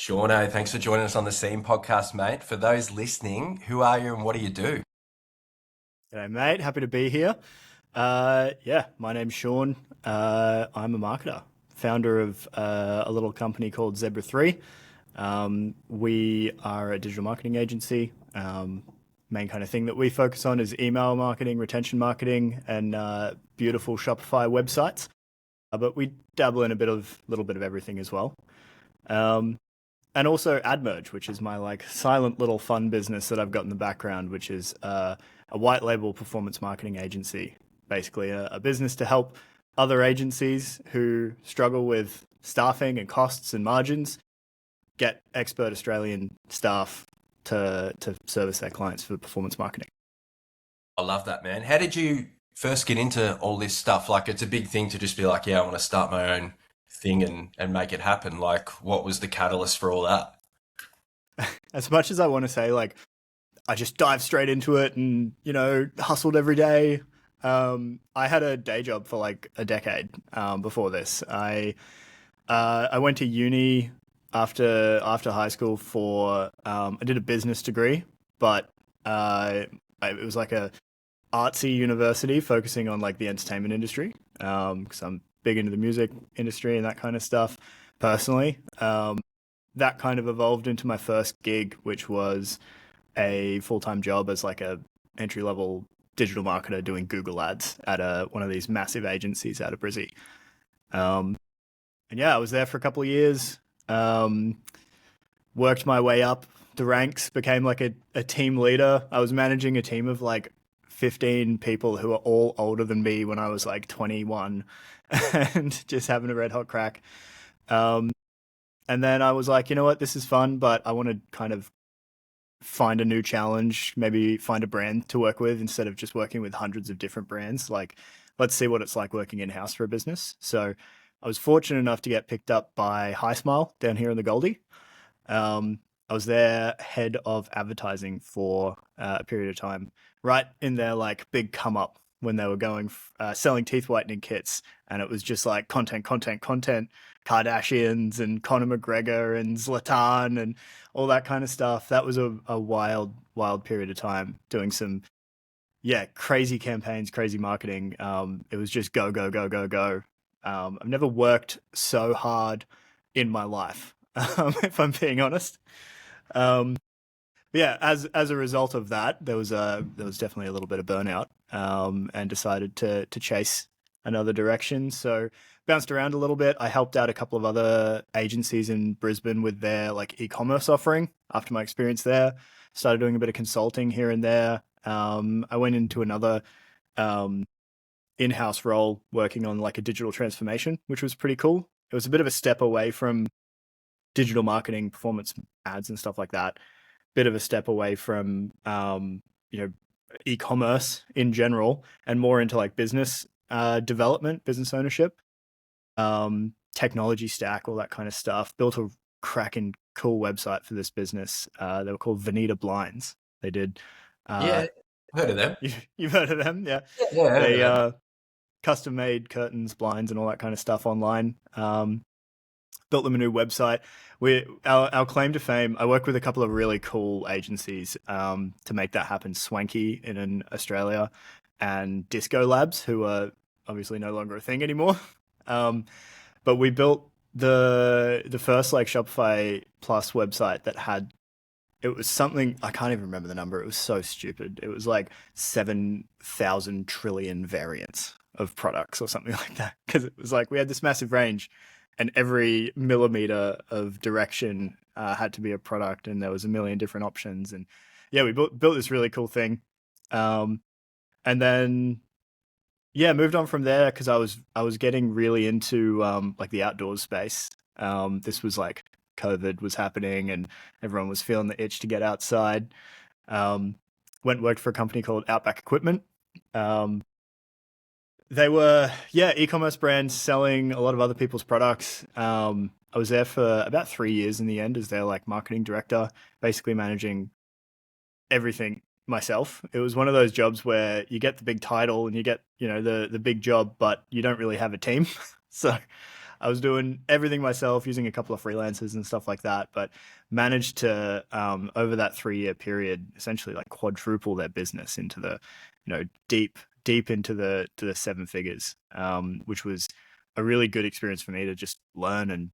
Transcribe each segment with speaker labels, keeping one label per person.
Speaker 1: Shauna, thanks for joining us on the Scene podcast, mate. For those listening, who are you and what do you do?
Speaker 2: G'day, mate. Happy to be here. Yeah, my name's Sean. I'm a marketer, founder of a little company called Zebra 3. We are a digital marketing agency. Main kind of thing that we focus on is email marketing, retention marketing, and beautiful Shopify websites. But we dabble in little bit of everything as well. Um, and also AdMerge, which is my like silent little fun business that I've got in the background, which is a white label performance marketing agency, basically a business to help other agencies who struggle with staffing and costs and margins get expert Australian staff to service their clients for performance marketing.
Speaker 1: I love that, man. How did you first get into all this stuff? Like, it's a big thing to just be like, yeah, I want to start my own thing and make it happen. Like, what was the catalyst for all that?
Speaker 2: As much as I want to say, like, I just dived straight into it and, hustled every day. I had a day job for like a decade before this. I went to uni after high school for I did a business degree, but it was like a artsy university focusing on like the entertainment industry because I'm big into the music industry and that kind of stuff personally. That kind of evolved into my first gig, which was a full-time job as like a entry-level digital marketer doing Google ads at one of these massive agencies out of Brizzy. Um, and yeah, I was there for a couple of years, um, worked my way up the ranks, became like a team leader. I was managing a team of like 15 people who are all older than me when I was like 21 and just having a red hot crack. Um, and then I was like, you know what, this is fun, but I want to kind of find a new challenge, maybe find a brand to work with instead of just working with hundreds of different brands. Like, let's see what it's like working in house for a business. So I was fortunate enough to get picked up by High Smile down here in the Goldie. I was their head of advertising for a period of time, right in their like big come up when they were going selling teeth whitening kits, and it was just like content, Kardashians and Conor McGregor and Zlatan and all that kind of stuff. That was a wild period of time doing some crazy campaigns, crazy marketing. It was just go go go go go. I've never worked so hard in my life, if I'm being honest. Um, yeah, as a result of that, there was definitely a little bit of burnout, and decided to chase another direction. So bounced around a little bit. I helped out a couple of other agencies in Brisbane with their like e-commerce offering after my experience there. Started doing a bit of consulting here and there. I went into another um, in-house role working on like a digital transformation, which was pretty cool. It was a bit of a step away from digital marketing, performance ads, and stuff like that. Bit of a step away from you know e-commerce in general, and more into like business development, business ownership, technology stack, all that kind of stuff. Built a cracking cool website for this business. They were called Vanita Blinds. They did. Uh,
Speaker 1: Yeah, heard of them.
Speaker 2: you've heard of them, yeah?
Speaker 1: Yeah, heard of
Speaker 2: They
Speaker 1: them.
Speaker 2: custom made curtains, blinds, and all that kind of stuff online. Built them a new website. Our claim to fame. I work with a couple of really cool agencies to make that happen. Swanky in Australia, and Disco Labs, who are obviously no longer a thing anymore. Um, but we built the first like Shopify Plus website that had, it was something I can't even remember the number. It was so stupid. It was like 7,000 trillion variants of products or something like that. Because it was like we had this massive range, and every millimeter of direction had to be a product, and there was a million different options. And yeah, we built this really cool thing, um, and then moved on from there because I was getting really into like the outdoors space. This was like COVID was happening, and everyone was feeling the itch to get outside. Um, Went and worked for a company called Outback Equipment. Um, they were e-commerce brands selling a lot of other people's products. I was there for about 3 years in the end as their like marketing director, basically managing everything myself. It was one of those jobs where you get the big title and you get, the big job, but you don't really have a team. So I was doing everything myself, using a couple of freelancers and stuff like that, but managed to over that 3 year period, essentially like quadruple their business into the, deep into the seven figures, which was a really good experience for me to just learn and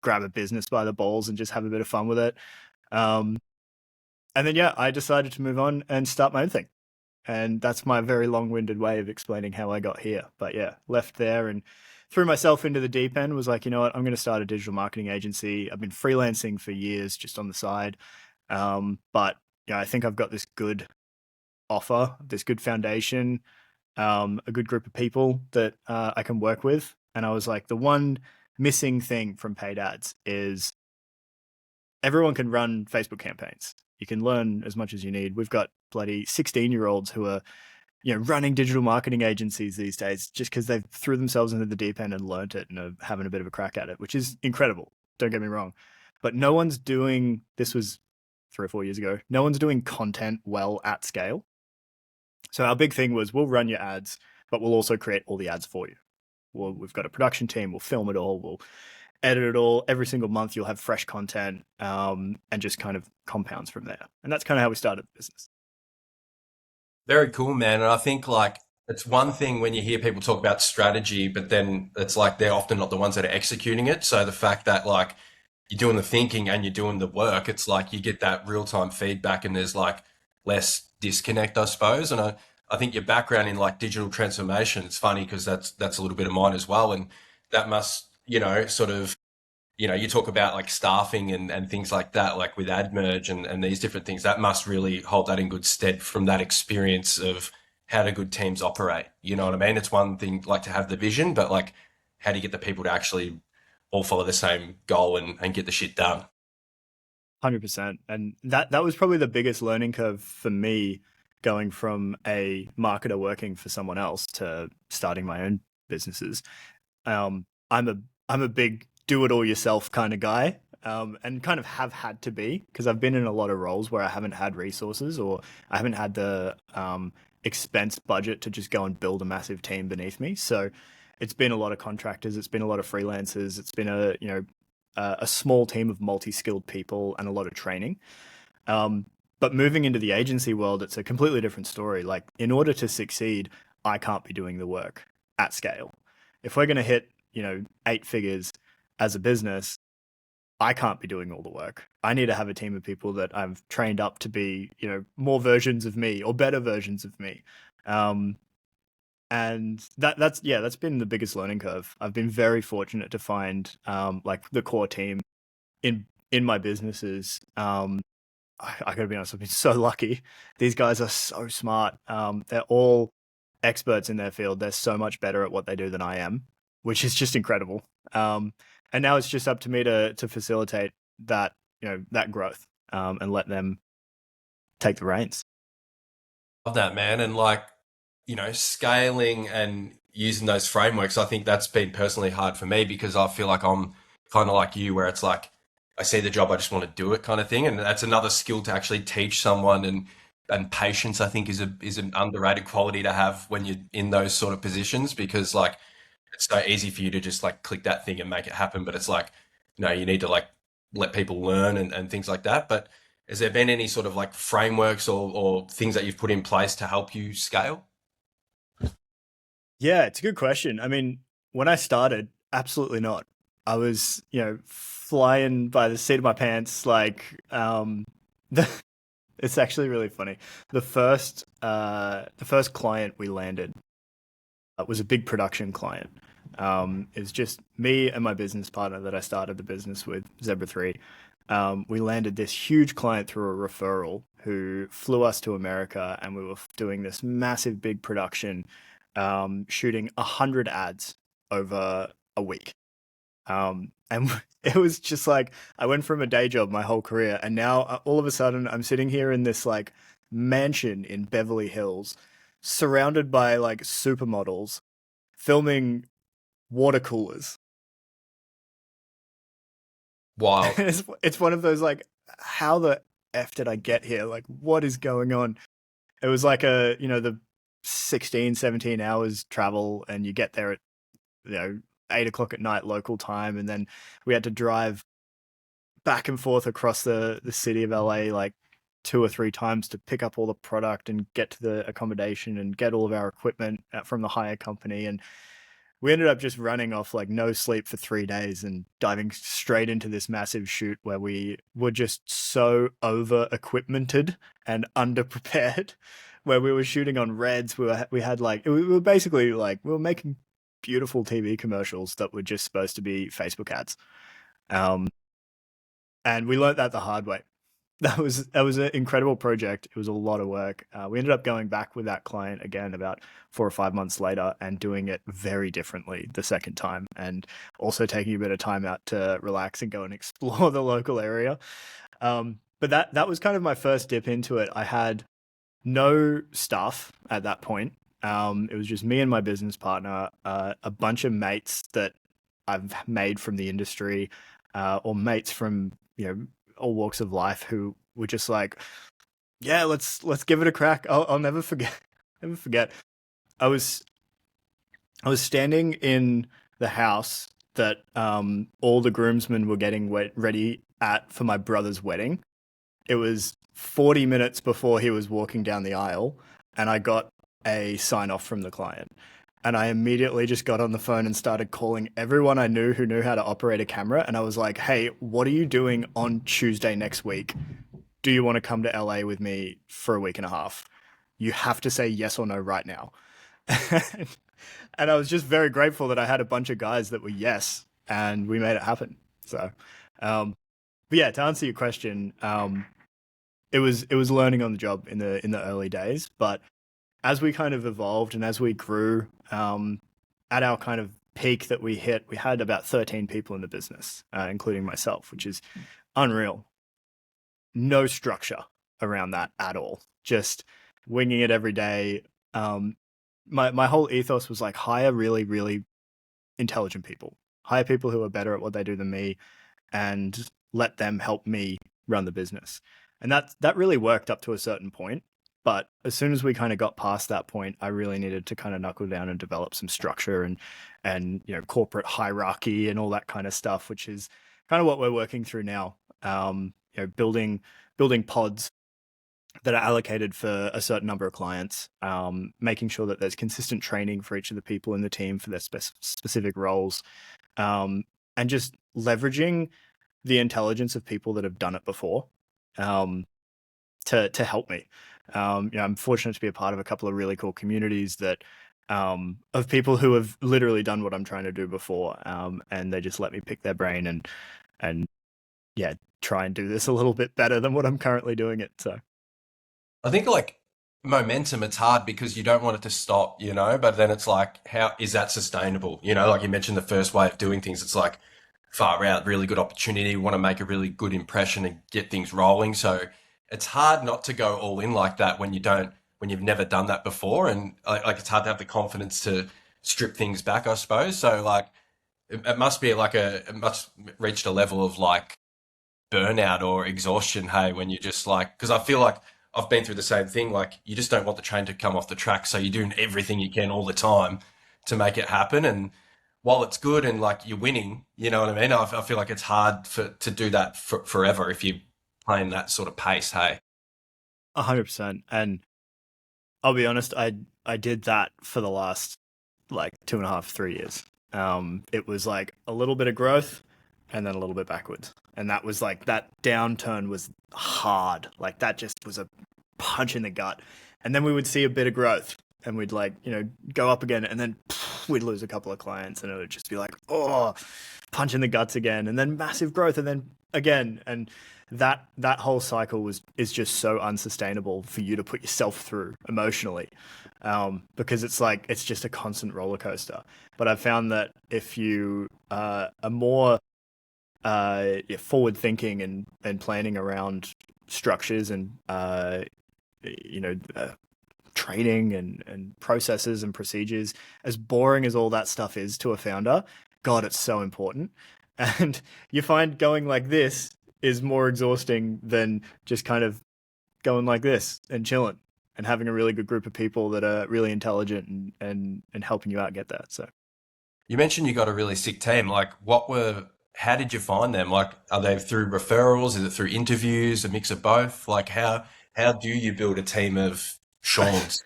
Speaker 2: grab a business by the balls and just have a bit of fun with it. Um, and then yeah, I decided to move on and start my own thing. And that's my very long-winded way of explaining how I got here. But yeah, left there and threw myself into the deep end. Was like, you know what, I'm going to start a digital marketing agency. I've been freelancing for years, just on the side. But I think I've got this good offer, this good foundation, a good group of people that I can work with. And I was like, the one missing thing from paid ads is everyone can run Facebook campaigns. You can learn as much as you need. We've got bloody 16-year-olds who are, running digital marketing agencies these days just because they've threw themselves into the deep end and learnt it and are having a bit of a crack at it, which is incredible. Don't get me wrong. But no one's doing, this was 3 or 4 years ago, no one's doing content well at scale. So our big thing was, we'll run your ads, but we'll also create all the ads for you. We've got a production team, we'll film it all, we'll edit it all. Every single month you'll have fresh content, and just kind of compounds from there. And that's kind of how we started the business.
Speaker 1: Very cool, man. And I think like it's one thing when you hear people talk about strategy, but then it's like they're often not the ones that are executing it. So the fact that like you're doing the thinking and you're doing the work, it's like you get that real time feedback and there's like less disconnect, I suppose. And I think your background in like digital transformation, it's funny because that's a little bit of mine as well. And that must, sort of you talk about like staffing and things like that, like with AdMerge and these different things, that must really hold that in good stead from that experience of how do good teams operate. You know what I mean? It's one thing like to have the vision, but like how do you get the people to actually all follow the same goal and get the shit done?
Speaker 2: 100%. And that was probably the biggest learning curve for me, going from a marketer working for someone else to starting my own businesses. I'm a big do it all yourself kind of guy, and kind of have had to be, because I've been in a lot of roles where I haven't had resources, or I haven't had the expense budget to just go and build a massive team beneath me. So it's been a lot of contractors, it's been a lot of freelancers, it's been a small team of multi-skilled people and a lot of training. Um, but moving into the agency world, it's a completely different story. Like, in order to succeed, I can't be doing the work at scale. If we're going to hit, 8 figures as a business, I can't be doing all the work. I need to have a team of people that I've trained up to be, more versions of me or better versions of me. Um, and that's been the biggest learning curve. I've been very fortunate to find like the core team in my businesses. I gotta be honest, I've been so lucky. These guys are so smart. They're all experts in their field. They're so much better at what they do than I am, which is just incredible. Um, and now it's just up to me to facilitate that, that growth, and let them take the reins.
Speaker 1: Love that, man. And like, scaling and using those frameworks, I think that's been personally hard for me because I feel like I'm kind of like you, where it's like I see the job, I just want to do it kind of thing. And that's another skill to actually teach someone and patience, I think is an underrated quality to have when you're in those sort of positions because like it's so easy for you to just like click that thing and make it happen. But it's like, you need to like let people learn and things like that. But has there been any sort of like frameworks or things that you've put in place to help you scale?
Speaker 2: Yeah, it's a good question. I mean, when I started, absolutely not. I was, flying by the seat of my pants. Like, the, it's actually really funny. The first client we landed was a big production client. It's just me and my business partner that I started the business with, Zebra 3. We landed this huge client through a referral who flew us to America, and we were doing this massive big production, shooting 100 ads over a week. And it was just like, I went from a day job my whole career, and now all of a sudden I'm sitting here in this like mansion in Beverly Hills, surrounded by like supermodels, filming water coolers.
Speaker 1: Wild.
Speaker 2: It's one of those like, how the F did I get here? Like, what is going on? It was like the 16, 17 hours travel, and you get there at, 8 o'clock at night local time, and then we had to drive back and forth across the city of LA like 2 or 3 times to pick up all the product and get to the accommodation and get all of our equipment from the hire company. And we ended up just running off like no sleep for 3 days and diving straight into this massive shoot where we were just so over equipmented and underprepared. Where we were shooting on reds, we had like we were basically like we were making beautiful TV commercials that were just supposed to be Facebook ads. Um, and we learned that the hard way. That was an incredible project. It was a lot of work. We ended up going back with that client again about 4 or 5 months later and doing it very differently the second time, and also taking a bit of time out to relax and go and explore the local area. But that was kind of my first dip into it. I had no staff at that point. It was just me and my business partner, a bunch of mates that I've made from the industry, or mates from all walks of life who were just like, yeah, let's give it a crack. I'll never forget. Never forget. I was I was standing in the house that all the groomsmen were getting ready at for my brother's wedding. It was 40 minutes before he was walking down the aisle, and I got a sign off from the client. And I immediately just got on the phone and started calling everyone I knew who knew how to operate a camera. And I was like, hey, what are you doing on Tuesday next week? Do you want to come to LA with me for a week and a half? You have to say yes or no right now. And I was just very grateful that I had a bunch of guys that were yes, and we made it happen. So, but yeah, to answer your question, it was learning on the job in the early days, but as we kind of evolved and as we grew, at our kind of peak that we hit, we had about 13 people in the business, including myself, which is unreal. No structure around that at all. Just winging it every day. My whole ethos was like hire really, really intelligent people. Hire people who are better at what they do than me, and let them help me run the business. And that really worked up to a certain point. But as soon as we kind of got past that point, I really needed to kind of knuckle down and develop some structure and corporate hierarchy and all that kind of stuff, which is kind of what we're working through now. Building pods that are allocated for a certain number of clients, making sure that there's consistent training for each of the people in the team for their specific roles, and just leveraging the intelligence of people that have done it before, to help me. I'm fortunate to be a part of a couple of really cool communities that of people who have literally done what I'm trying to do before, and they just let me pick their brain and yeah, try and do this a little bit better than what I'm currently doing it. So
Speaker 1: I think like momentum, it's hard because you don't want it to stop, but then it's like, how is that sustainable? Like you mentioned the first way of doing things, it's like far out, really good opportunity. We want to make a really good impression and get things rolling. So it's hard not to go all in like that when you've never done that before. And like it's hard to have the confidence to strip things back, I suppose. So like it must be like it must reached a level of like burnout or exhaustion, hey, when you just like, because I feel like I've been through the same thing. Like, you just don't want the train to come off the track. So you're doing everything you can all the time to make it happen. And while it's good and like you're winning, you know what I mean? I feel like it's hard to do that forever if you're playing that sort of pace, hey.
Speaker 2: 100%. And I'll be honest, I did that for the last like 2.5, 3 years. It was like a little bit of growth and then a little bit backwards. And that was like that downturn was hard. Like that just was a punch in the gut. And then we would see a bit of growth and we'd like, go up again, and then we'd lose a couple of clients and it would just be like, oh, punch in the guts again, and then massive growth and then again. And that whole cycle is just so unsustainable for you to put yourself through emotionally, because it's like it's just a constant roller coaster. But I've found that if you are more forward thinking and planning around structures and training and processes and procedures, as boring as all that stuff is to a founder, God, it's so important. And you find going like this is more exhausting than just kind of going like this and chilling and having a really good group of people that are really intelligent and helping you out get that. So
Speaker 1: You mentioned you got a really sick team. Like, how did you find them? Like, are they through referrals? Is it through interviews? A mix of both? Like, how do you build a team of Sean's?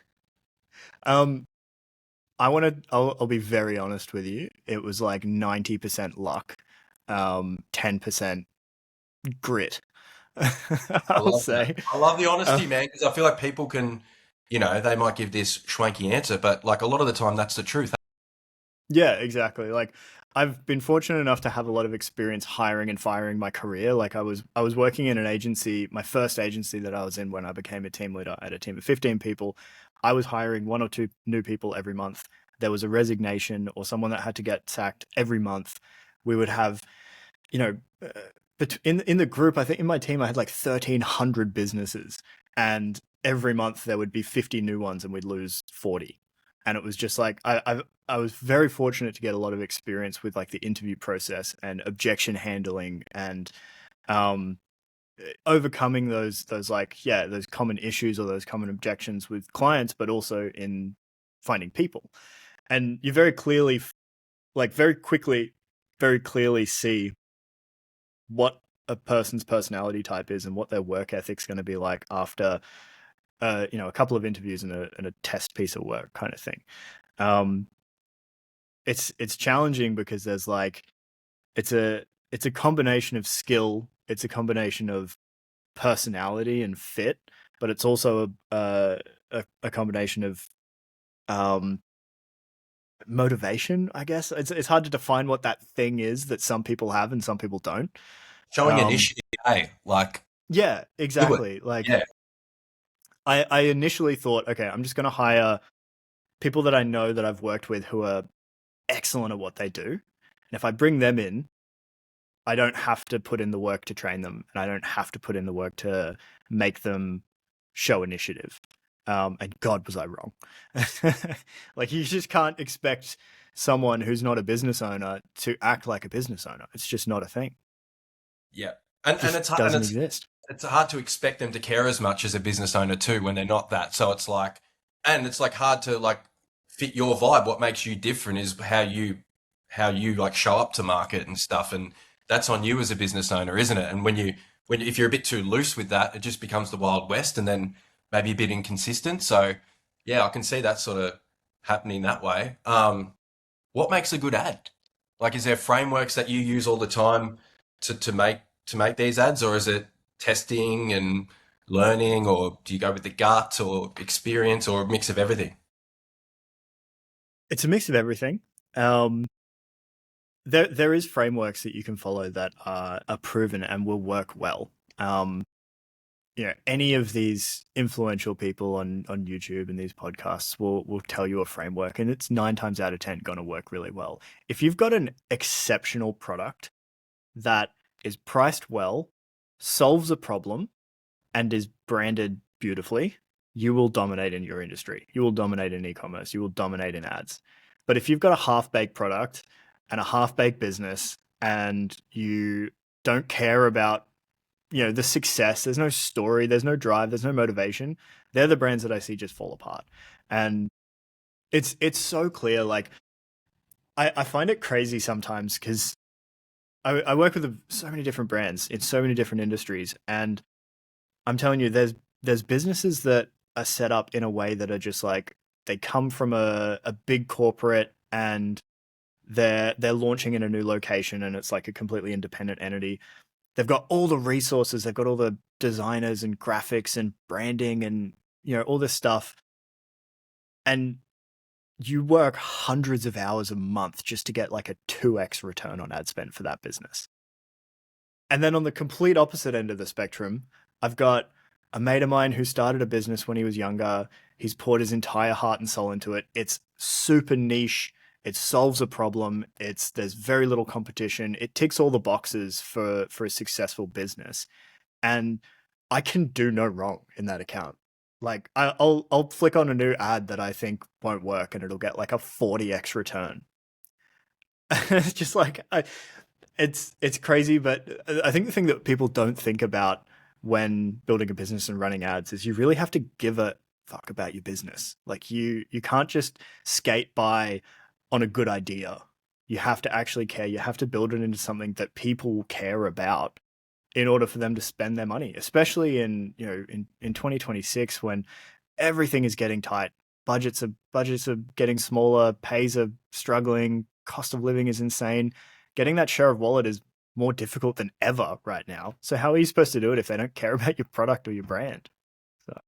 Speaker 2: Um, I want to. I'll be very honest with you. It was like 90% luck, 10% grit.
Speaker 1: I
Speaker 2: I'll
Speaker 1: love that.
Speaker 2: say.
Speaker 1: I love the
Speaker 2: Uh,
Speaker 1: honesty, man, because I feel like people can, they might give this schwanky answer, but like a lot of the time, that's the truth.
Speaker 2: Yeah, exactly. Like I've been fortunate enough to have a lot of experience hiring and firing my career. Like I was working in an agency, my first agency that I was in when I became a team leader at a team of 15 people. I was hiring one or two new people every month. There was a resignation or someone that had to get sacked every month. We would have, you know, but in the group, I think in my team I had like 1,300 businesses, and every month there would be 50 new ones, and we'd lose 40. And it was just like I was very fortunate to get a lot of experience with like the interview process and objection handling and um, overcoming those like those common issues or those common objections with clients, but also in finding people. And you very clearly, like very quickly, very clearly see what a person's personality type is and what their work ethic's going to be like after a couple of interviews and a test piece of work kind of thing. Um, it's challenging because there's like it's a it's a combination of skill, it's a combination of personality and fit, but it's also a combination of um, motivation. I guess it's hard to define what that thing is that some people have and some people don't.
Speaker 1: Showing
Speaker 2: Um,
Speaker 1: initiative, hey, like,
Speaker 2: yeah,
Speaker 1: do it.
Speaker 2: exactly. Like
Speaker 1: Yeah.
Speaker 2: I initially thought, okay, I'm just going to hire people that I know that I've worked with who are excellent at what they do. And if I bring them in, I don't have to put in the work to train them, and I don't have to put in the work to make them show initiative. And God, was I wrong. Like, you just can't expect someone who's not a business owner to act like a business owner. It's just not a thing.
Speaker 1: Yeah.
Speaker 2: It
Speaker 1: And
Speaker 2: just
Speaker 1: it's hard, and
Speaker 2: doesn't
Speaker 1: it's
Speaker 2: exist.
Speaker 1: it's hard to expect them to care as much as a business owner too when they're not that. So it's like, and it's like hard to like fit your vibe. What makes you different is how you like show up to market and stuff, and that's on you as a business owner, isn't it? And if you're a bit too loose with that, it just becomes the Wild West, and then maybe a bit inconsistent. So yeah, I can see that sort of happening that way. What makes a good ad? Like, is there frameworks that you use all the time to make these ads, or is it testing and learning, or do you go with the gut or experience or a mix of everything?
Speaker 2: It's a mix of everything. Um, there is frameworks that you can follow that are proven and will work well. Um, any of these influential people on YouTube and these podcasts will tell you a framework, and it's 9 times out of 10 going to work really well. If you've got an exceptional product that is priced well, solves a problem, and is branded beautifully, you will dominate in your industry. You will dominate in e-commerce. You will dominate in ads. But if you've got a half-baked product and a half-baked business, and you don't care about the success, there's no story, there's no drive, there's no motivation, they're the brands that I see just fall apart. And it's so clear. Like I find it crazy sometimes because I work with so many different brands in so many different industries, and I'm telling you, there's businesses that are set up in a way that are just like they come from a big corporate, and they're launching in a new location, and it's like a completely independent entity. They've got all the resources, they've got all the designers and graphics and branding and all this stuff, and you work hundreds of hours a month just to get like a 2x return on ad spend for that business. And then on the complete opposite end of the spectrum, I've got a mate of mine who started a business when he was younger. He's poured his entire heart and soul into it. It's super niche. It solves a problem. There's very little competition. It ticks all the boxes for a successful business. And I can do no wrong in that account. Like I'll flick on a new ad that I think won't work, and it'll get like a 40x return. It's just like it's crazy, but I think the thing that people don't think about when building a business and running ads is you really have to give a fuck about your business. Like you can't just skate by on a good idea. You have to actually care. You have to build it into something that people care about in order for them to spend their money, especially in, in 2026 when everything is getting tight. Budgets are getting smaller, pays are struggling, cost of living is insane. Getting that share of wallet is more difficult than ever right now. So how are you supposed to do it if they don't care about your product or your brand? So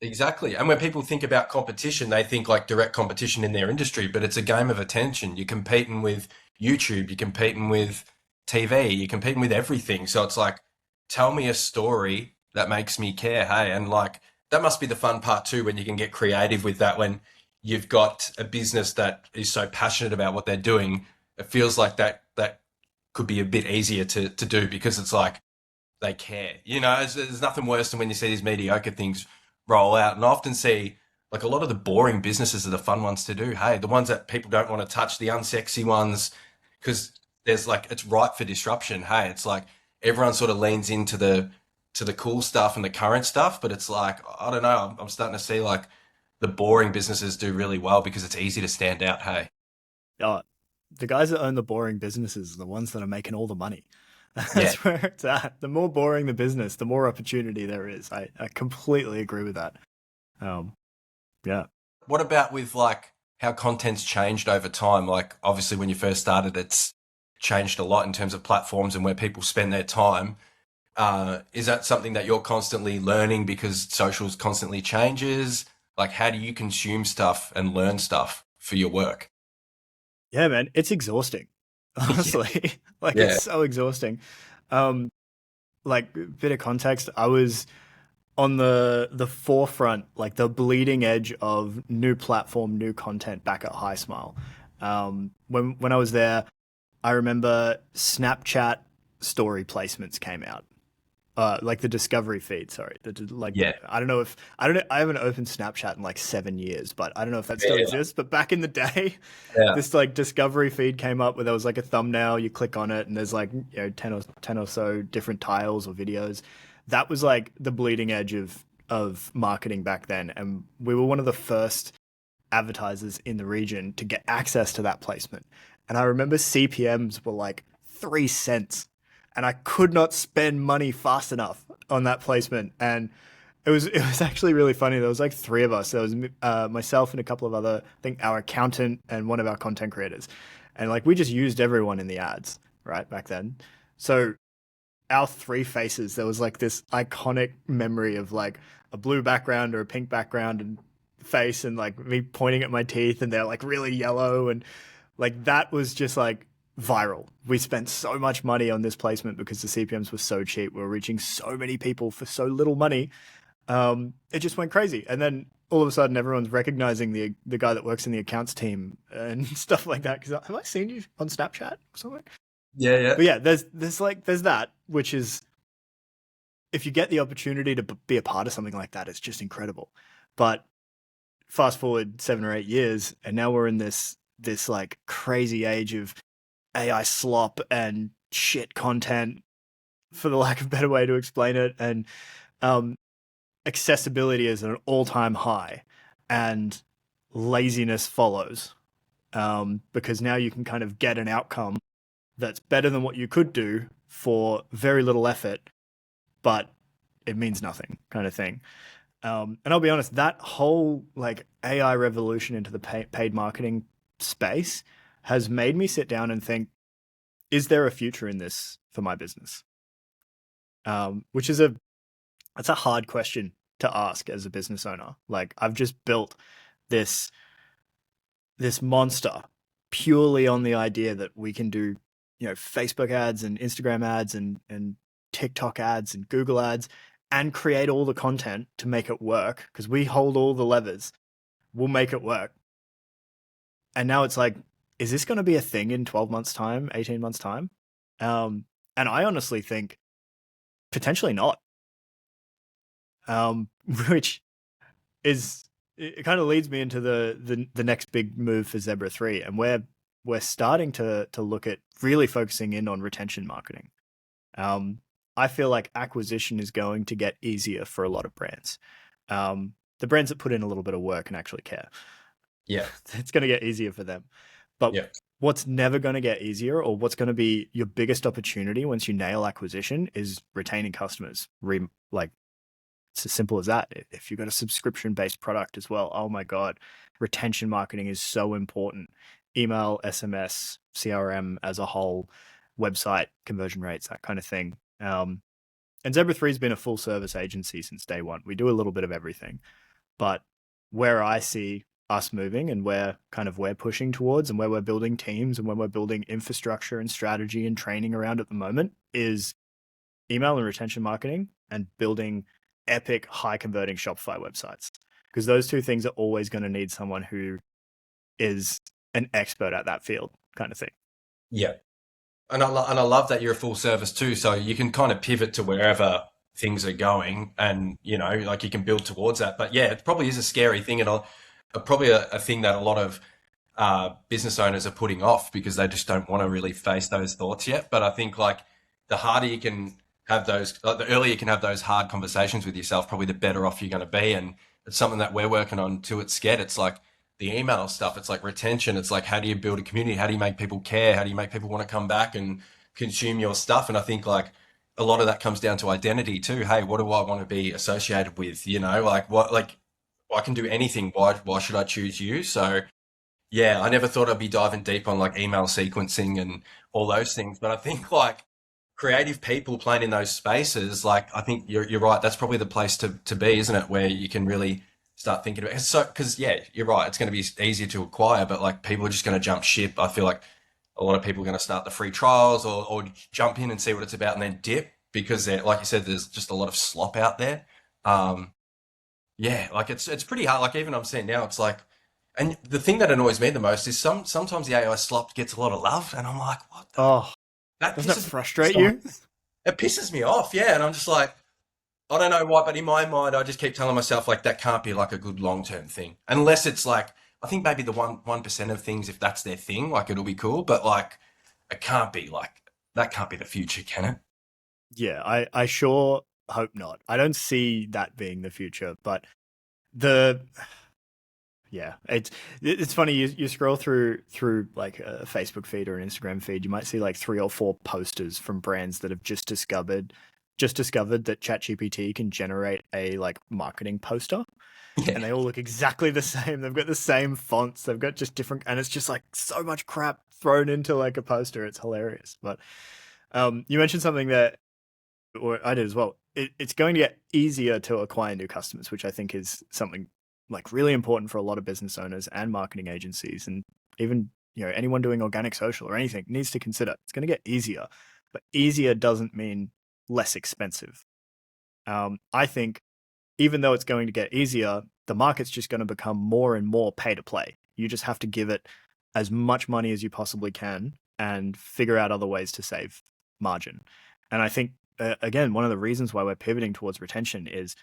Speaker 1: Exactly. And when people think about competition, they think like direct competition in their industry, but it's a game of attention. You're competing with YouTube, you're competing with TV, you're competing with everything. So it's like, tell me a story that makes me care. Hey, and like that must be the fun part too, when you can get creative with that, when you've got a business that is so passionate about what they're doing. It feels like that could be a bit easier to do because it's like they care. There's nothing worse than when you see these mediocre things roll out. And I often see like a lot of the boring businesses are the fun ones to do. Hey, the ones that people don't want to touch, the unsexy ones, because there's like it's ripe for disruption. Hey, it's like everyone sort of leans into the cool stuff and the current stuff, but it's like I don't know. I'm starting to see like the boring businesses do really well because it's easy to stand out. Hey,
Speaker 2: uh, the guys that own the boring businesses are the ones that are making all the money.
Speaker 1: yeah.
Speaker 2: That's where it's at. The more boring the business, the more opportunity there is. I completely agree with that. Um, yeah.
Speaker 1: What about with like how content's changed over time? Like obviously when you first started, it's changed a lot in terms of platforms and where people spend their time. Is that something that you're constantly learning because socials constantly changes? Like how do you consume stuff and learn stuff for your work?
Speaker 2: Yeah, man, it's exhausting.
Speaker 1: Yeah.
Speaker 2: Honestly, like
Speaker 1: Yeah.
Speaker 2: it's so exhausting. Um, like bit of context, I was on the forefront, like the bleeding edge of new platform, new content back at High Smile. When I was there, I remember Snapchat story placements came out. Like the discovery feed. Sorry, like
Speaker 1: Yeah.
Speaker 2: I don't know if I don't know, I haven't opened Snapchat in like 7 years, but I don't know if that still
Speaker 1: Yeah.
Speaker 2: exists. But back in the day,
Speaker 1: Yeah.
Speaker 2: this like discovery feed came up where there was like a thumbnail. You click on it, and there's like 10 or so different tiles or videos. That was like the bleeding edge of marketing back then, and we were one of the first advertisers in the region to get access to that placement. And I remember CPMs were like 3 cents, and I could not spend money fast enough on that placement. And it was actually really funny. There was like three of us. There was myself and a couple of other, I think our accountant and one of our content creators, and like we just used everyone in the ads right back then. So our three faces, there was like this iconic memory of like a blue background or a pink background and face, and like me pointing at my teeth, and they're like really yellow, and like that was just like viral. We spent so much money on this placement because the CPMs were so cheap. We were reaching so many people for so little money. It just went crazy, and then all of a sudden, everyone's recognizing the guy that works in the accounts team and stuff like that. Because have I seen you on Snapchat or something?
Speaker 1: Yeah. Yeah.
Speaker 2: But yeah, there's that, which is if you get the opportunity to be a part of something like that, it's just incredible. But fast forward 7 or 8 years, and now we're in this like crazy age of AI slop and shit content, for the lack of a better way to explain it, and um, accessibility is at an all-time high, and laziness follows, because now you can kind of get an outcome that's better than what you could do for very little effort, but it means nothing, kind of thing. And I'll be honest, that whole like AI revolution into the paid marketing space has made me sit down and think, is there a future in this for my business? Which is that's a hard question to ask as a business owner. Like I've just built this this monster purely on the idea that we can do, Facebook ads and Instagram ads and TikTok ads and Google ads and create all the content to make it work because we hold all the levers. We'll make it work. And now it's like, is this going to be a thing in 12 months time, 18 months time? And I honestly think potentially not. Which is it kind of leads me into the next big move for Zebra 3, and we're starting to look at really focusing in on retention marketing. I feel like acquisition is going to get easier for a lot of brands. The brands that put in a little bit of work and actually care,
Speaker 1: Yeah.
Speaker 2: it's going to get easier for them. But
Speaker 1: Yeah.
Speaker 2: what's never going to get easier, or what's going to be your biggest opportunity once you nail acquisition, is retaining customers. Like, it's as simple as that. If you've got a subscription based product as well, oh my God, retention marketing is so important. Email, SMS, CRM as a whole, website conversion rates, that kind of thing. And Zebra 3 has been a full service agency since day one. We do a little bit of everything. But where I see us moving, and where kind of we're pushing towards, and where we're building teams, and where we're building infrastructure and strategy and training around at the moment, is email and retention marketing, and building epic high converting Shopify websites. Because those two things are always going to need someone who is an expert at that field, kind of thing.
Speaker 1: Yeah. And I love that you're a full service too, so you can kind of pivot to wherever things are going, and like you can build towards that. But yeah, it probably is a scary thing, and probably a thing that a lot of business owners are putting off because they just don't want to really face those thoughts yet. But I think like the harder you can have those, like the earlier you can have those hard conversations with yourself, probably the better off you're going to be. And it's something that we're working on too at Sked. It's like the email stuff. It's like retention. It's like, how do you build a community? How do you make people care? How do you make people want to come back and consume your stuff? And I think like a lot of that comes down to identity too. Hey, what do I want to be associated with? Like what, like I can do anything. Why should I choose you? So yeah, I never thought I'd be diving deep on like email sequencing and all those things. But I think like creative people playing in those spaces, like I think you're right. That's probably the place to be, isn't it? Where you can really start thinking about it. So, because yeah, you're right. It's going to be easier to acquire, but like people are just going to jump ship. I feel like a lot of people are going to start the free trials, or jump in and see what it's about and then dip, because like you said, there's just a lot of slop out there. Um, yeah, like it's pretty hard. Like even I'm seeing now, it's like, and the thing that annoys me the most is sometimes the AI slop gets a lot of love, and I'm like, what the?
Speaker 2: Oh,
Speaker 1: That
Speaker 2: doesn't that
Speaker 1: pisses me
Speaker 2: frustrate
Speaker 1: off.
Speaker 2: you?
Speaker 1: It pisses me off, yeah. And I'm just like, I don't know why, but in my mind, I just keep telling myself like that can't be like a good long term thing, unless it's like I think maybe the 1% of things, if that's their thing, like it'll be cool. But like, it can't be like that. Can't be the future, can it?
Speaker 2: Yeah, I sure hope not. I don't see that being the future, but the yeah, it's funny. You scroll through like a Facebook feed or an Instagram feed, you might see like 3 or 4 posters from brands that have just discovered that ChatGPT can generate a like marketing poster, and
Speaker 1: Yeah,
Speaker 2: they all look exactly the same. They've got the same fonts. They've got just different, and it's just like so much crap thrown into like a poster. It's hilarious. But you mentioned something that, or I did as well. It's going to get easier to acquire new customers, which I think is something like really important for a lot of business owners and marketing agencies, and even anyone doing organic social or anything needs to consider. It's going to get easier, but easier doesn't mean less expensive. I think even though it's going to get easier, the market's just going to become more and more pay to play. You just have to give it as much money as you possibly can and figure out other ways to save margin. And I think, again, one of the reasons why we're pivoting towards retention is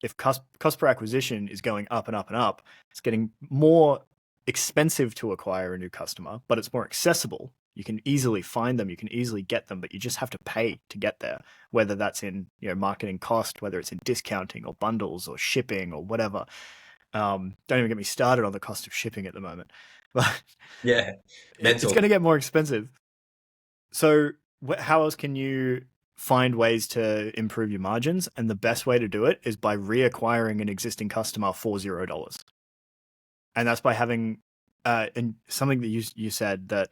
Speaker 2: if cost per acquisition is going up and up and up, it's getting more expensive to acquire a new customer, but it's more accessible. You can easily find them, you can easily get them, but you just have to pay to get there, whether that's in marketing cost, whether it's in discounting or bundles or shipping or whatever. Don't even get me started on the cost of shipping at the moment. But
Speaker 1: yeah,
Speaker 2: it's
Speaker 1: mental.
Speaker 2: going to get more expensive. So how else can you find ways to improve your margins? And the best way to do it is by reacquiring an existing customer for $0. And that's by having and something that you said that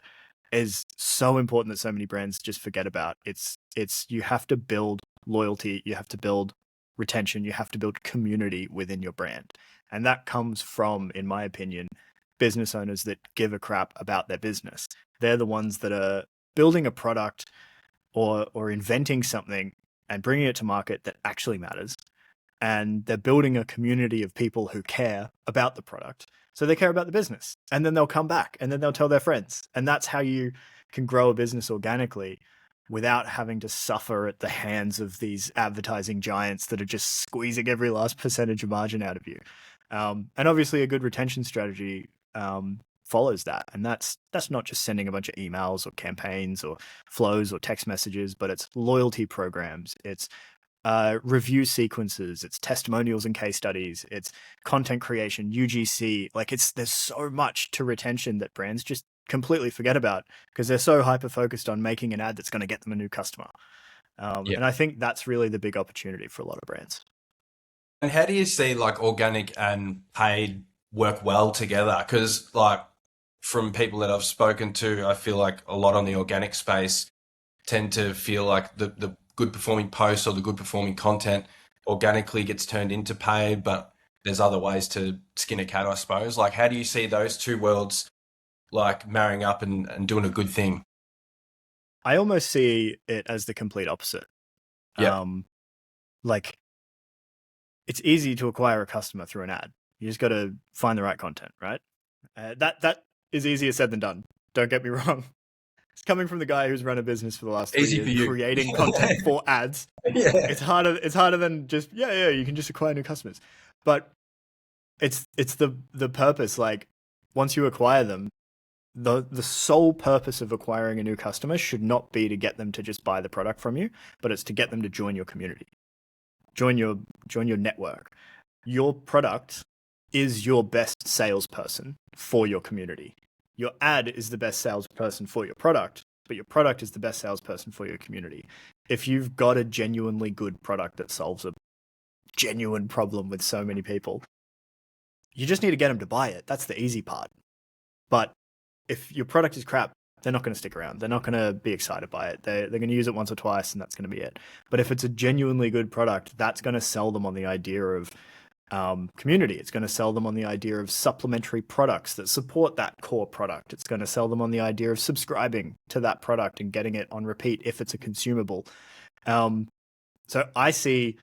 Speaker 2: is so important that so many brands just forget about. It's you have to build loyalty, you have to build retention, you have to build community within your brand. And that comes from, in my opinion, business owners that give a crap about their business. They're the ones that are building a product or inventing something and bringing it to market that actually matters. And they're building a community of people who care about the product. So they care about the business, and then they'll come back and then they'll tell their friends. And that's how you can grow a business organically without having to suffer at the hands of these advertising giants that are just squeezing every last percentage of margin out of you. And obviously a good retention strategy follows that. And that's not just sending a bunch of emails or campaigns or flows or text messages, but it's loyalty programs. It's review sequences, it's testimonials and case studies, it's content creation, UGC. Like there's so much to retention that brands just completely forget about because they're so hyper focused on making an ad that's going to get them a new customer.
Speaker 1: Yeah.
Speaker 2: And I think that's really the big opportunity for a lot of brands.
Speaker 1: And how do you see like organic and paid work well together? Because like from people that I've spoken to, I feel like a lot on the organic space tend to feel like the good performing posts or the good performing content organically gets turned into paid, but there's other ways to skin a cat, I suppose. Like, how do you see those two worlds like marrying up and doing a good thing?
Speaker 2: I almost see it as the complete opposite.
Speaker 1: Yeah,
Speaker 2: Um, like it's easy to acquire a customer through an ad. You just got to find the right content, right? That is easier said than done. Don't get me wrong. It's coming from the guy who's run a business for the last three
Speaker 1: easy for
Speaker 2: years,
Speaker 1: you.
Speaker 2: creating content for ads.
Speaker 1: Yeah.
Speaker 2: It's harder. It's harder than just yeah. You can just acquire new customers, but it's the purpose. Like once you acquire them, the sole purpose of acquiring a new customer should not be to get them to just buy the product from you, but it's to get them to join your community, join your join your network. Your product is your best salesperson for your community. Your ad is the best salesperson for your product, but your product is the best salesperson for your community. If you've got a genuinely good product that solves a genuine problem with so many people, you just need to get them to buy it. That's the easy part. But if your product is crap, they're not going to stick around. They're not going to be excited by it. They're going to use it once or twice, and that's going to be it. But if it's a genuinely good product, that's going to sell them on the idea of community. It's going to sell them on the idea of supplementary products that support that core product. It's going to sell them on the idea of subscribing to that product and getting it on repeat if it's a consumable. Um, so I see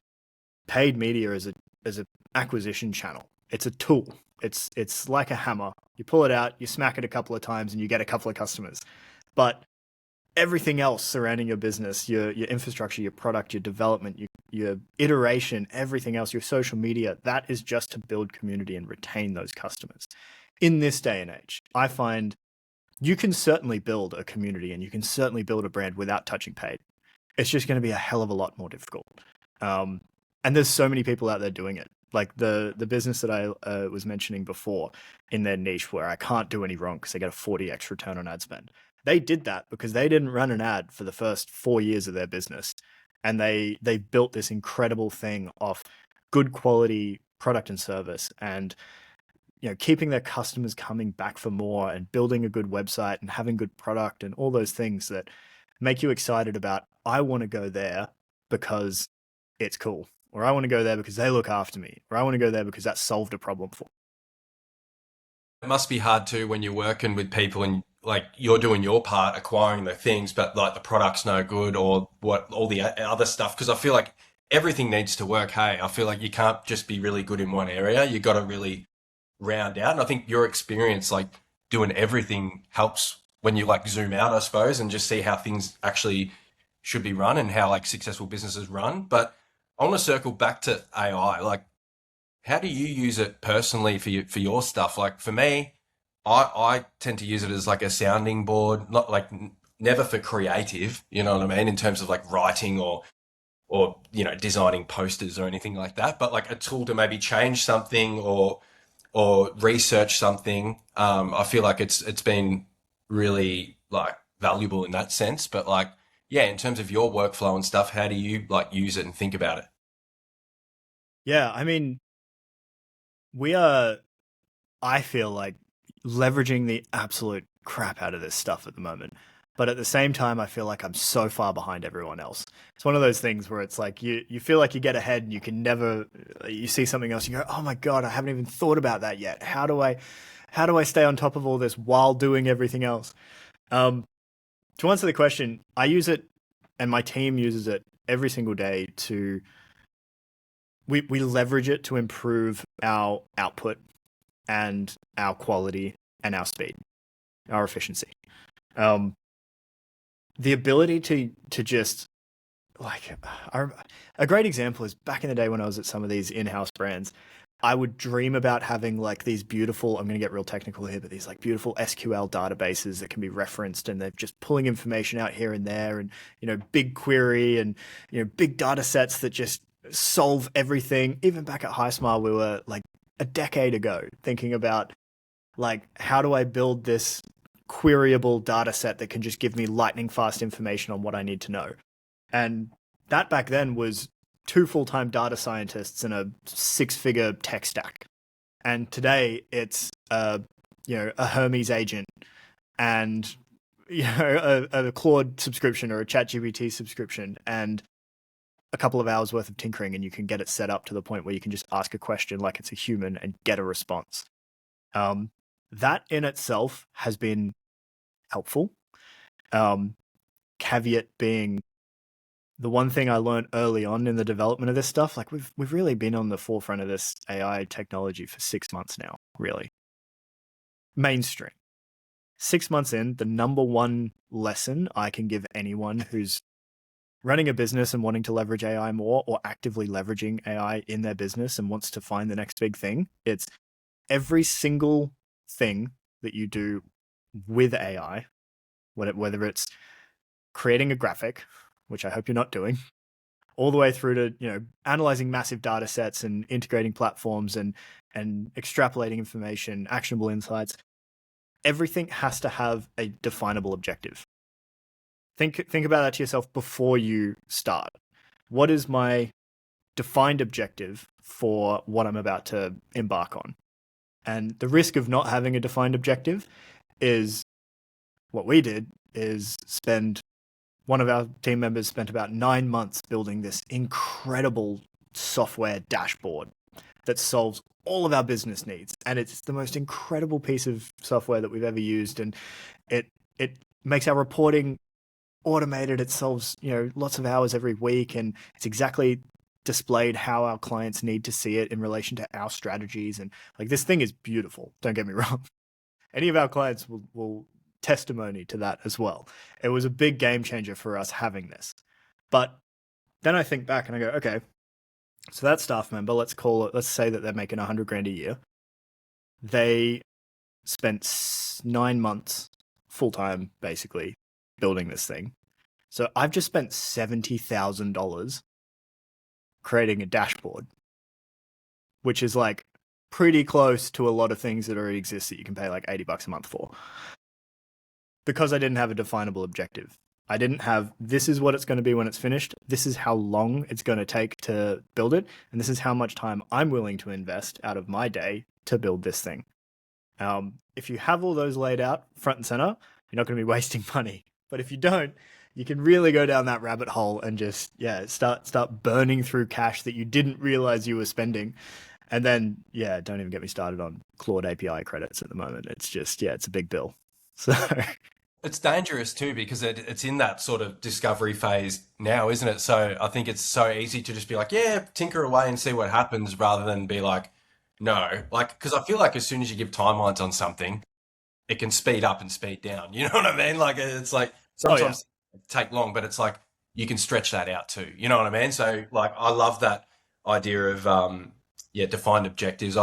Speaker 2: paid media as a acquisition channel. It's a tool. It's like a hammer. You pull it out, you smack it a couple of times, and you get a couple of customers. But everything else surrounding your business, your infrastructure, your product, your development, your iteration, everything else, your social media, that is just to build community and retain those customers. In this day and age, I find you can certainly build a community and you can certainly build a brand without touching paid. It's just going to be a hell of a lot more difficult. Um, and there's so many people out there doing it. Like the business that I was mentioning before in their niche where I can't do any wrong because they get a 40x return on ad spend. They did that because they didn't run an ad for the first 4 years of their business. And they built this incredible thing off good quality product and service and keeping their customers coming back for more and building a good website and having good product and all those things that make you excited about I want to go there because it's cool, or I want to go there because they look after me, or I want to go there because that solved a problem for me.
Speaker 1: It must be hard too when you're working with people and like you're doing your part acquiring the things, but like the product's no good or what all the other stuff. Because I feel like everything needs to work. Hey, I feel like you can't just be really good in one area. You got to really round out. And I think your experience, like doing everything, helps when you like zoom out, I suppose, and just see how things actually should be run and how like successful businesses run. But I want to circle back to AI. Like, how do you use it personally for your stuff? Like for me, I tend to use it as like a sounding board, not like never for creative, you know what I mean, in terms of like writing or designing posters or anything like that, but like a tool to maybe change something or research something. I feel like it's been really like valuable in that sense. But like, yeah, in terms of your workflow and stuff, how do you like use it and think about it?
Speaker 2: Yeah, I mean, we are, I feel like, leveraging the absolute crap out of this stuff at the moment. But at the same time, I feel like I'm so far behind everyone else. It's one of those things where it's like you feel like you get ahead and you can never, you see something else, you go, oh my God, I haven't even thought about that yet. How do I stay on top of all this while doing everything else? Um, to answer the question, I use it and my team uses it every single day to, we leverage it to improve our output and our quality and our speed, our efficiency. Um, the ability to just like a great example is back in the day when I was at some of these in-house brands, I would dream about having like these beautiful, I'm going to get real technical here, but these like beautiful SQL databases that can be referenced and they're just pulling information out here and there and, big query and, big data sets that just solve everything. Even back at HighSmile, we were like a decade ago thinking about like, how do I build this queryable data set that can just give me lightning fast information on what I need to know. And that back then was two full-time data scientists and a six-figure tech stack. And today it's a Hermes agent and a Claude subscription or a ChatGPT subscription and a couple of hours worth of tinkering, and you can get it set up to the point where you can just ask a question like it's a human and get a response. That in itself has been helpful. Caveat being, the one thing I learned early on in the development of this stuff, like we've really been on the forefront of this AI technology for 6 months now, really. Mainstream. 6 months in, the number one lesson I can give anyone who's running a business and wanting to leverage AI more, or actively leveraging AI in their business and wants to find the next big thing, it's every single thing that you do with AI, whether it's creating a graphic, which I hope you're not doing, all the way through to analyzing massive data sets and integrating platforms and extrapolating information, actionable insights. Everything has to have a definable objective. Think about that to yourself before you start. What is my defined objective for what I'm about to embark on? And the risk of not having a defined objective is, what we did is one of our team members spent about 9 months building this incredible software dashboard that solves all of our business needs. And it's the most incredible piece of software that we've ever used. And it makes our reporting automated. It solves, lots of hours every week. And it's exactly displayed how our clients need to see it in relation to our strategies. And like, this thing is beautiful. Don't get me wrong. Any of our clients will testimony to that as well. It was a big game changer for us having this. But then I think back and I go, okay, so that staff member, let's say that they're making $100,000 a year. They spent 9 months full-time, basically, building this thing. So I've just spent $70,000 creating a dashboard, which is like pretty close to a lot of things that already exist that you can pay like $80 a month for. Because I didn't have a definable objective. I didn't have, this is what it's going to be when it's finished. This is how long it's going to take to build it. And this is how much time I'm willing to invest out of my day to build this thing. If you have all those laid out front and center, you're not going to be wasting money. But if you don't, you can really go down that rabbit hole and just, start burning through cash that you didn't realize you were spending. And then, don't even get me started on Claude API credits at the moment. It's just, it's a big bill. So
Speaker 1: it's dangerous too, because it's in that sort of discovery phase now, isn't it? So I think it's so easy to just be like, tinker away and see what happens, rather than be like, no, like, because I feel like as soon as you give timelines on something, it can speed up and speed down. You know what I mean? Like, it's like sometimes it take long, but it's like you can stretch that out too. You know what I mean? So like, I love that idea of defined objectives.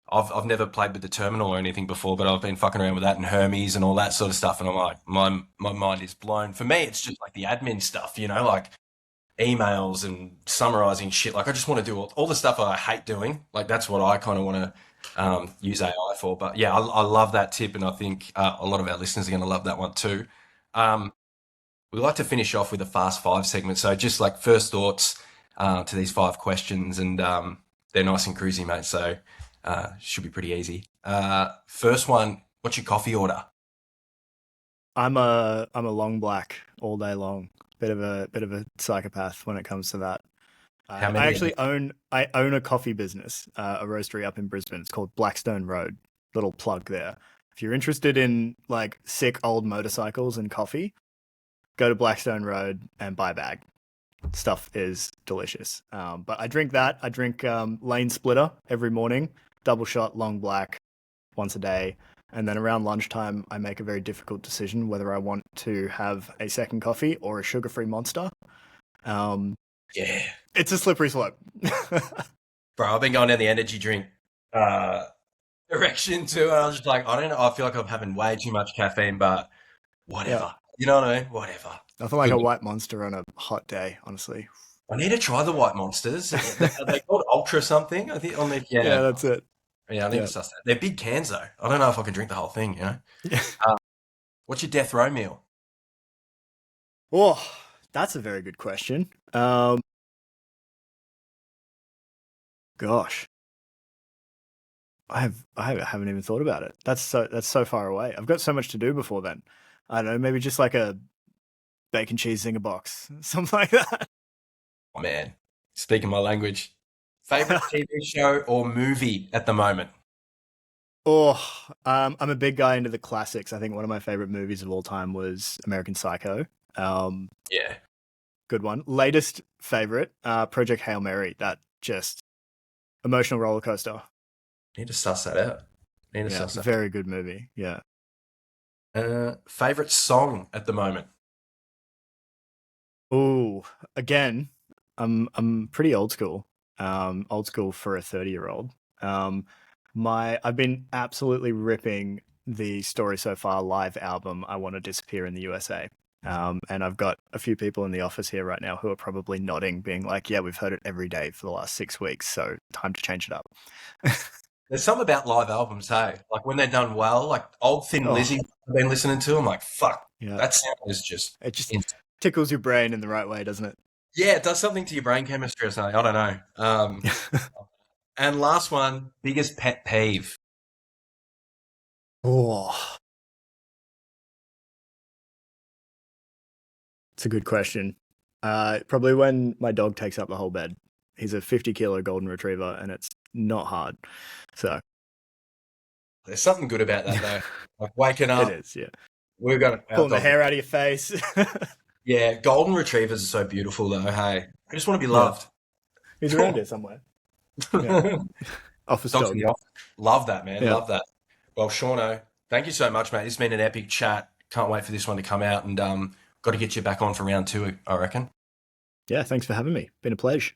Speaker 1: I've never played with the terminal or anything before, but I've been fucking around with that and Hermes and all that sort of stuff. And I'm like, my mind is blown. For me, it's just like the admin stuff, like emails and summarizing shit. Like, I just want to do all the stuff I hate doing. Like, that's what I kind of want to use AI for. But yeah, I love that tip. And I think a lot of our listeners are going to love that one too. We like to finish off with a fast five segment. So just like first thoughts to these 5 questions, and they're nice and cruisy, mate. So should be pretty easy. First one, what's your coffee order?
Speaker 2: I'm a long black all day long. Bit of a psychopath when it comes to that.
Speaker 1: How many?
Speaker 2: I actually own a coffee business, a roastery up in Brisbane. It's called Blackstone Road. Little plug there. If you're interested in like sick old motorcycles and coffee, go to Blackstone Road and buy a bag. Stuff is delicious. But I drink that. I drink Lane Splitter every morning. Double shot, long black, once a day. And then around lunchtime, I make a very difficult decision whether I want to have a second coffee or a sugar-free Monster. It's a slippery slope.
Speaker 1: Bro, I've been going down the energy drink direction too. And I was just like, I don't know. I feel like I'm having way too much caffeine, but whatever.
Speaker 2: Yeah.
Speaker 1: You know what I mean? Whatever.
Speaker 2: Nothing like a white Monster on a hot day, honestly.
Speaker 1: I need to try the white Monsters. Are they called Ultra something? I think on the
Speaker 2: Yeah, that's it.
Speaker 1: Yeah, I need to suss that. They're big cans though. I don't know if I can drink the whole thing,
Speaker 2: Yeah.
Speaker 1: What's your death row meal?
Speaker 2: Oh, that's a very good question. Gosh, I haven't even thought about it. That's so far away. I've got so much to do before then. I don't know, maybe just like a bacon cheese zinger box, something like that.
Speaker 1: Oh, man, speaking my language. Favorite TV show or movie at the moment?
Speaker 2: Oh, I'm a big guy into the classics. I think one of my favorite movies of all time was American Psycho. Um,
Speaker 1: Yeah,
Speaker 2: Good one. Latest favorite, Project Hail Mary. That just emotional roller coaster.
Speaker 1: need to suss that out. Need to
Speaker 2: Yeah,
Speaker 1: suss that.
Speaker 2: very good movie. Yeah.
Speaker 1: Favorite song at the moment?
Speaker 2: Oh, again, I'm pretty old school. Old school for a 30-year-old. Um, my I've been absolutely ripping the Story So Far live album. I Want to Disappear in the USA. And I've got a few people in the office here right now who are probably nodding, being like, "Yeah, we've heard it every day for the last 6 weeks, so time to change it up."
Speaker 1: There's something about live albums, hey? Like when they're done well, like old Thin
Speaker 2: Oh,
Speaker 1: Lizzy I've been listening to, I'm like, fuck,
Speaker 2: yeah.
Speaker 1: that sound is just
Speaker 2: It just
Speaker 1: insane.
Speaker 2: tickles your brain in the right way, doesn't
Speaker 1: Yeah, it does something to your brain chemistry or something. I don't know.
Speaker 2: it?
Speaker 1: And last one, biggest pet peeve.
Speaker 2: Oh, it's a good question. Probably when my dog takes up the whole bed. He's a 50-kilo golden retriever, and it's not hard. So
Speaker 1: There's something good about that though. Like waking
Speaker 2: it
Speaker 1: up,
Speaker 2: is, yeah.
Speaker 1: we've got our
Speaker 2: Pulling the
Speaker 1: dog.
Speaker 2: hair out of your face.
Speaker 1: Yeah, golden retrievers are so beautiful though. Hey, I just want to be
Speaker 2: Yeah,
Speaker 1: loved.
Speaker 2: he's around here somewhere. Yeah, office
Speaker 1: Dogs in
Speaker 2: dog.
Speaker 1: the office. Love that, man.
Speaker 2: Yeah,
Speaker 1: Love that. Well, Shauno, thank you so much, mate. This has been an epic chat. Can't wait for this one to come out, and got to get you back on for round two, I reckon.
Speaker 2: yeah. Thanks for having me. Been a pleasure.